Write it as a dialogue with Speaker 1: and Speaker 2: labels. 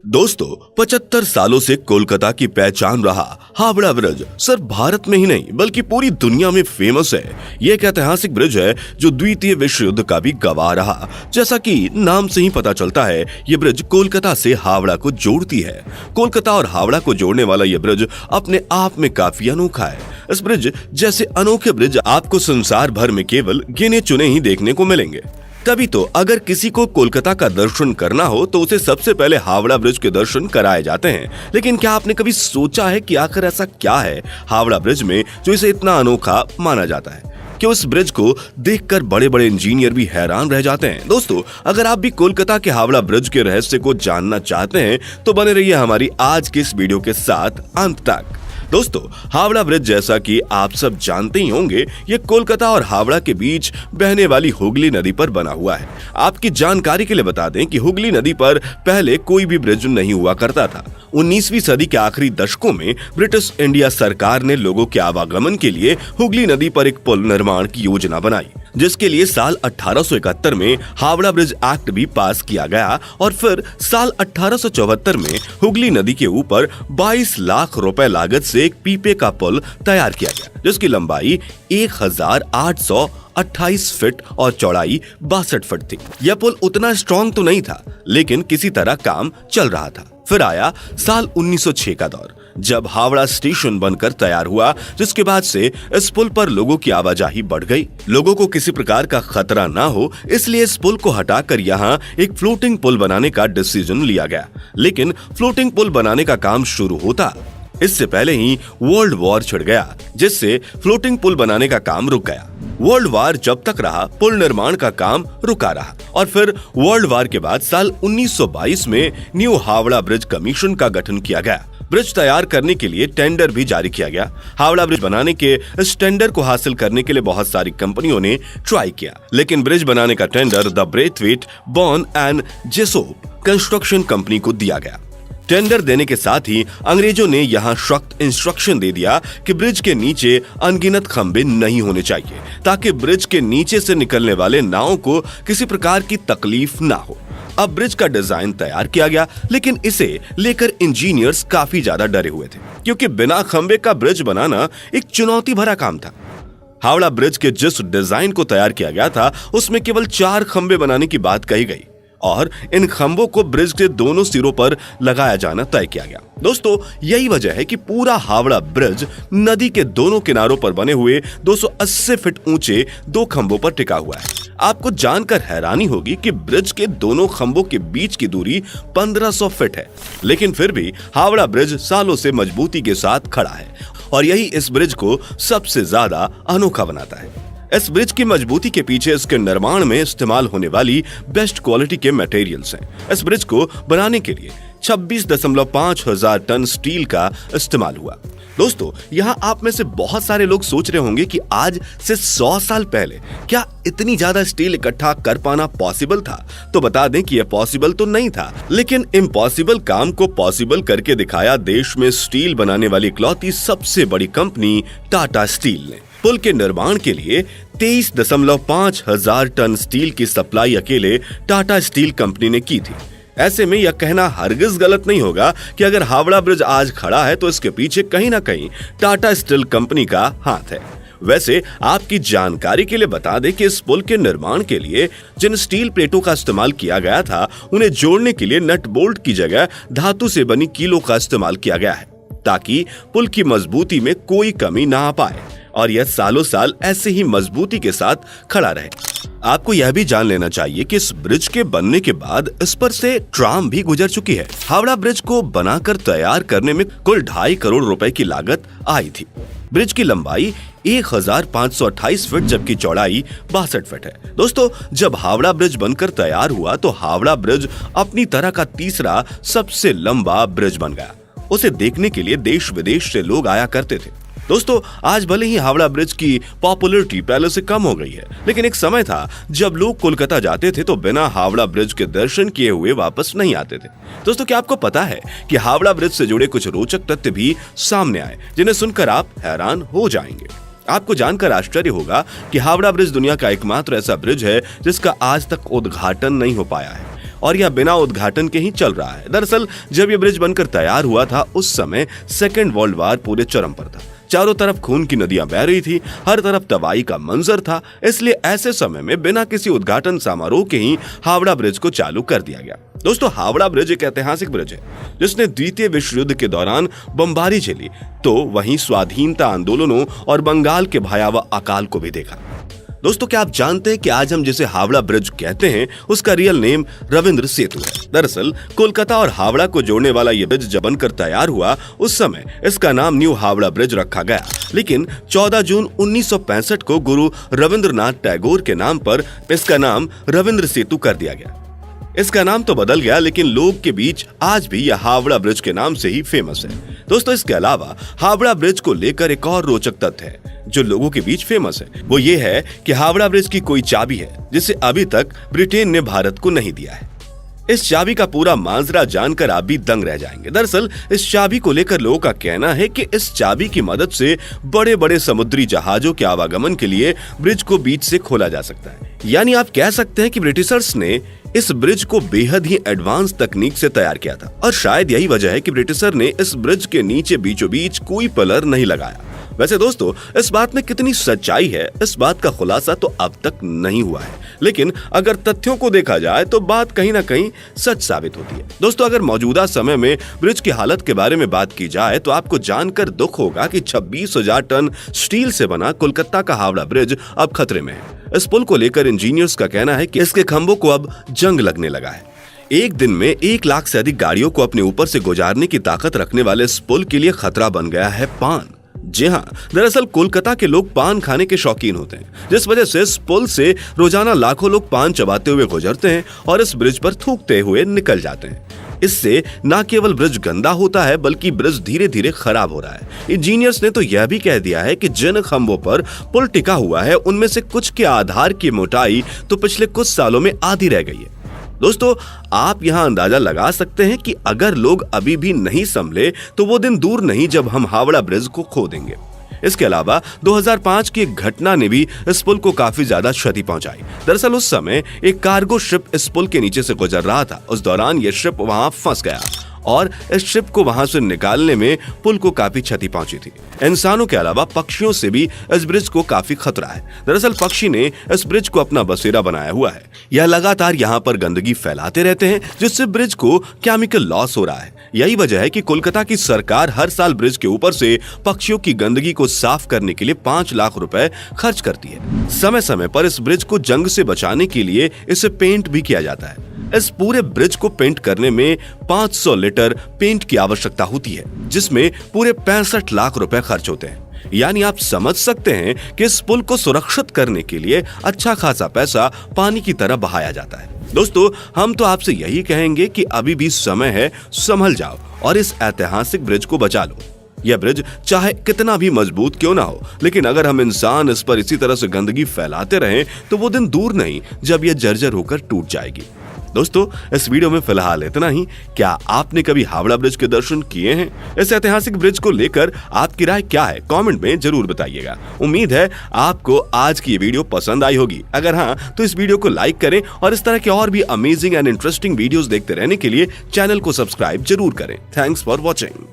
Speaker 1: दोस्तों 75 सालों से कोलकाता की पहचान रहा हावड़ा ब्रिज सिर्फ भारत में ही नहीं बल्कि पूरी दुनिया में फेमस है। ये एक ऐतिहासिक ब्रिज है जो द्वितीय विश्व युद्ध का भी गवाह रहा। जैसा कि नाम से ही पता चलता है, ये ब्रिज कोलकाता से हावड़ा को जोड़ती है। कोलकाता और हावड़ा को जोड़ने वाला ये ब्रिज अपने आप में काफी अनोखा है। इस ब्रिज जैसे अनोखे ब्रिज आपको संसार भर में केवल गिने चुने ही देखने को मिलेंगे। तभी तो अगर किसी को कोलकाता का दर्शन करना हो तो उसे सबसे पहले हावड़ा ब्रिज के दर्शन कराए जाते हैं। लेकिन क्या आपने कभी सोचा है कि आखिर ऐसा क्या है हावड़ा ब्रिज में जो इसे इतना अनोखा माना जाता है कि उस ब्रिज को देखकर बड़े बड़े इंजीनियर भी हैरान रह जाते हैं। दोस्तों, अगर आप भी कोलकाता के हावड़ा ब्रिज के रहस्य को जानना चाहते हैं तो बने रहिए हमारी आज की इस वीडियो के साथ अंत तक। दोस्तों, हावड़ा ब्रिज जैसा कि आप सब जानते ही होंगे, ये कोलकाता और हावड़ा के बीच बहने वाली हुगली नदी पर बना हुआ है। आपकी जानकारी के लिए बता दें कि हुगली नदी पर पहले कोई भी ब्रिज नहीं हुआ करता था। 19वीं सदी के आखिरी दशकों में ब्रिटिश इंडिया सरकार ने लोगों के आवागमन के लिए हुगली नदी पर एक पुल निर्माण की योजना बनाई, जिसके लिए साल 1871 में हावड़ा ब्रिज एक्ट भी पास किया गया और फिर साल 1874 में हुगली नदी के ऊपर 22 लाख रुपए लागत से एक पीपे का पुल तैयार किया गया, जिसकी लंबाई 1828 फीट और चौड़ाई 62 फीट थी। यह पुल उतना स्ट्रॉन्ग तो नहीं था, लेकिन किसी तरह काम चल रहा था। फिर आया साल 1906 का दौर, जब हावड़ा स्टेशन बनकर तैयार हुआ, जिसके बाद से इस पुल पर लोगों की आवाजाही बढ़ गई। लोगों को किसी प्रकार का खतरा ना हो, इसलिए इस पुल को हटाकर यहाँ एक फ्लोटिंग पुल बनाने का डिसीजन लिया गया। लेकिन फ्लोटिंग पुल बनाने का काम शुरू होता इससे पहले ही वर्ल्ड वॉर छिड़ गया, जिससे फ्लोटिंग पुल बनाने का काम रुक गया। वर्ल्ड वॉर जब तक रहा, पुल निर्माण का काम रुका रहा और फिर वर्ल्ड वॉर के बाद साल 1922 में न्यू हावड़ा ब्रिज कमीशन का गठन किया गया। ब्रिज तैयार करने के लिए टेंडर भी जारी किया गया। हावड़ा ब्रिज बनाने के इस टेंडर को हासिल करने के लिए बहुत सारी कंपनियों ने ट्राई किया, लेकिन ब्रिज बनाने का tender the Braithwaite Burn and Jessop Construction Company को दिया गया। टेंडर देने के साथ ही अंग्रेजों ने यहाँ सख्त इंस्ट्रक्शन दे दिया कि ब्रिज के नीचे अनगिनत खंबे नहीं होने चाहिए, ताकि ब्रिज के नीचे से निकलने वाले नावों को किसी प्रकार की तकलीफ ना हो। अब ब्रिज का डिजाइन तैयार किया गया, लेकिन इसे लेकर इंजीनियर्स काफी ज्यादा डरे हुए थे, क्योंकि बिना खंबे का ब्रिज बनाना एक चुनौती भरा काम था। हावड़ा ब्रिज के जिस डिजाइन को तैयार किया गया था, उसमें केवल 4 खंबे बनाने की बात कही गई और इन खंभों को ब्रिज के दोनों सिरों पर लगाया जाना तय किया गया। दोस्तों, यही वजह है कि पूरा हावड़ा ब्रिज नदी के दोनों किनारों पर बने हुए 280 फीट ऊंचे 2 खंभों पर टिका हुआ है। आपको जानकर हैरानी होगी कि ब्रिज के दोनों खंभों के बीच की दूरी 1500 फीट है, लेकिन फिर भी हावड़ा ब्रिज सालों से मजबूती के साथ खड़ा है और यही इस ब्रिज को सबसे ज्यादा अनोखा बनाता है। इस ब्रिज की मजबूती के पीछे इसके निर्माण में इस्तेमाल होने वाली बेस्ट क्वालिटी के मटेरियल्स हैं। इस ब्रिज को बनाने के लिए 26.5 हजार टन स्टील का इस्तेमाल हुआ। दोस्तों, यहाँ आप में से बहुत सारे लोग सोच रहे होंगे कि आज से 100 साल पहले क्या इतनी ज्यादा स्टील इकट्ठा कर पाना पॉसिबल था? तो बता दें कि यह पॉसिबल तो नहीं था, लेकिन इम्पॉसिबल काम को पॉसिबल करके दिखाया देश में स्टील बनाने वाली इकलौती सबसे बड़ी कंपनी टाटा स्टील ने। पुल के निर्माण के लिए 23.5 हजार टन स्टील की सप्लाई अकेले टाटा स्टील कंपनी ने की थी। ऐसे में यह कहना हरगिज गलत नहीं होगा कि अगर हावड़ा ब्रिज आज खड़ा है तो इसके पीछे कहीं ना कहीं टाटा स्टील कंपनी का हाथ है। वैसे आपकी जानकारी के लिए बता दें कि इस पुल के निर्माण के लिए जिन स्टील प्लेटों का इस्तेमाल किया गया था, उन्हें जोड़ने के लिए नट बोल्ट की जगह धातु से बनी कीलों का इस्तेमाल किया गया है, ताकि पुल की मजबूती में कोई कमी ना आ पाए और यह सालों साल ऐसे ही मजबूती के साथ खड़ा रहे। आपको यह भी जान लेना चाहिए कि इस ब्रिज के बनने के बाद इस पर से ट्राम भी गुजर चुकी है। हावड़ा ब्रिज को बनाकर तैयार करने में कुल 2.5 करोड़ रुपए की लागत आई थी। ब्रिज की लंबाई 1528 फीट जबकि चौड़ाई 62 फीट है। दोस्तों, जब हावड़ा ब्रिज बनकर तैयार हुआ तो हावड़ा ब्रिज अपनी तरह का तीसरा सबसे लंबा ब्रिज बन गया। उसे देखने के लिए देश विदेश से लोग आया करते थे। दोस्तों, आज भले ही हावड़ा ब्रिज की पॉपुलैरिटी पहले से कम हो गई है, लेकिन एक समय था जब लोग कोलकाता जाते थे तो बिना हावड़ा ब्रिज के दर्शन किए हुए वापस नहीं आते थे। दोस्तों, क्या आपको पता है कि हावड़ा ब्रिज से जुड़े कुछ रोचक तथ्य भी सामने आए, जिन्हें सुनकर आप हैरान हो जाएंगे। आपको जानकर आश्चर्य होगा कि हावड़ा ब्रिज दुनिया का एकमात्र ऐसा ब्रिज है जिसका आज तक उद्घाटन नहीं हो पाया है। और यह बिना उद्घाटन के ही चल रहा है। दरअसल जब यह ब्रिज बनकर तैयार हुआ था उस समय सेकेंड वर्ल्ड वार पूरे चरम पर था। चारों तरफ खून की नदियां बह रही थी, हर तरफ तबाही का मंजर था। इसलिए ऐसे समय में बिना किसी उद्घाटन समारोह के ही हावड़ा ब्रिज को चालू कर दिया गया। दोस्तों, हावड़ा ब्रिज एक ऐतिहासिक ब्रिज है जिसने द्वितीय विश्व युद्ध के दौरान बमबारी झेली, तो वहीं स्वाधीनता आंदोलनों और बंगाल के भयावह अकाल को भी देखा। दोस्तों, क्या आप जानते हैं कि आज हम जिसे हावड़ा ब्रिज कहते हैं उसका रियल नेम रविंद्र सेतु है। दरअसल कोलकाता और हावड़ा को जोड़ने वाला यह ब्रिज जब बनकर तैयार हुआ उस समय इसका नाम न्यू हावड़ा ब्रिज रखा गया, लेकिन 14 जून 1965 को गुरु रविंद्रनाथ टैगोर के नाम पर इसका नाम रविंद्र सेतु कर दिया गया। इसका नाम तो बदल गया, लेकिन लोग के बीच आज भी यह हावड़ा ब्रिज के नाम से ही फेमस है। दोस्तों, इसके अलावा हावड़ा ब्रिज को लेकर एक और रोचक तथ्य है जो लोगों के बीच फेमस है। वो ये है कि हावड़ा ब्रिज की कोई चाबी है जिसे अभी तक ब्रिटेन ने भारत को नहीं दिया है। इस चाबी का पूरा माजरा जानकर आप भी दंग रह जाएंगे। दरअसल इस चाबी को लेकर लोगों का कहना है कि इस चाबी की मदद से बड़े बड़े समुद्री जहाजों के आवागमन के लिए ब्रिज को बीच से खोला जा सकता है। यानी आप कह सकते हैं कि ब्रिटिशर्स ने इस ब्रिज को बेहद ही एडवांस तकनीक से तैयार किया था और शायद यही वजह है कि ब्रिटिशर ने इस ब्रिज के नीचे बीचों बीच कोई पिलर नहीं लगाया। वैसे दोस्तों, इस बात में कितनी सच्चाई है इस बात का खुलासा तो अब तक नहीं हुआ है, लेकिन अगर तथ्यों को देखा जाए तो बात कहीं ना कहीं सच साबित होती है। दोस्तों, अगर मौजूदा समय में ब्रिज की हालत के बारे में बात की जाए तो आपको जानकर दुख होगा कि 26,000 टन स्टील से बना कोलकाता का हावड़ा ब्रिज अब खतरे में है। इस पुल को लेकर इंजीनियर्स का कहना है कि इसके खंभों को अब जंग लगने लगा है। एक दिन में 1 लाख से अधिक गाड़ियों को अपने ऊपर से गुजारने की ताकत रखने वाले इस पुल के लिए खतरा बन गया है पान। जी हाँ, दरअसल कोलकाता के लोग पान खाने के शौकीन होते हैं, जिस वजह से इस पुल से रोजाना लाखों लोग पान चबाते हुए गुजरते हैं और इस ब्रिज पर थूकते हुए निकल जाते हैं। इससे न केवल ब्रिज गंदा होता है बल्कि ब्रिज धीरे धीरे खराब हो रहा है। इंजीनियर्स ने तो यह भी कह दिया है कि जिन खंभों पर पुल टिका हुआ है उनमें से कुछ के आधार की मोटाई तो पिछले कुछ सालों में आधी रह गई है। दोस्तों, आप यहां अंदाजा लगा सकते हैं कि अगर लोग अभी भी नहीं संभले तो वो दिन दूर नहीं जब हम हावड़ा ब्रिज को खो देंगे। इसके अलावा 2005 की एक घटना ने भी इस पुल को काफी ज्यादा क्षति पहुंचाई। दरअसल उस समय एक कार्गो शिप इस पुल के नीचे से गुजर रहा था। उस दौरान यह शिप वहां फंस गया और इस शिप को वहां से निकालने में पुल को काफी क्षति पहुंची थी। इंसानों के अलावा पक्षियों से भी इस ब्रिज को काफी खतरा है। दरअसल पक्षी ने इस ब्रिज को अपना बसेरा बनाया हुआ है। यह लगातार यहाँ पर गंदगी फैलाते रहते हैं जिससे ब्रिज को केमिकल लॉस हो रहा है। यही वजह है कि कोलकाता की सरकार हर साल ब्रिज के ऊपर से पक्षियों की गंदगी को साफ करने के लिए 5 लाख रुपए खर्च करती है। समय समय पर इस ब्रिज को जंग से बचाने के लिए इसे पेंट भी किया जाता है। इस पूरे ब्रिज को पेंट करने में 500 लीटर पेंट की आवश्यकता होती है, जिसमें पूरे 65 लाख रुपए खर्च होते हैं। यानी आप समझ सकते हैं कि इस पुल को सुरक्षित करने के लिए अच्छा खासा पैसा पानी की तरह बहाया जाता है। दोस्तों, हम तो आपसे यही कहेंगे कि अभी भी समय है, संभल जाओ और इस ऐतिहासिक ब्रिज को बचा लो। यह ब्रिज चाहे कितना भी मजबूत क्यों ना हो, लेकिन अगर हम इंसान इस पर इसी तरह से गंदगी फैलाते रहें तो वो दिन दूर नहीं जब यह जर्जर होकर टूट जाएगी। दोस्तों, इस वीडियो में फिलहाल इतना ही। क्या आपने कभी हावड़ा ब्रिज के दर्शन किए हैं? इस ऐतिहासिक ब्रिज को लेकर आपकी राय क्या है? कमेंट में जरूर बताइएगा। उम्मीद है आपको आज की ये वीडियो पसंद आई होगी। अगर हाँ, तो इस वीडियो को लाइक करें और इस तरह के और भी अमेजिंग एंड इंटरेस्टिंग वीडियोस देखते रहने के लिए चैनल को सब्सक्राइब जरूर करें। Thanks for watching.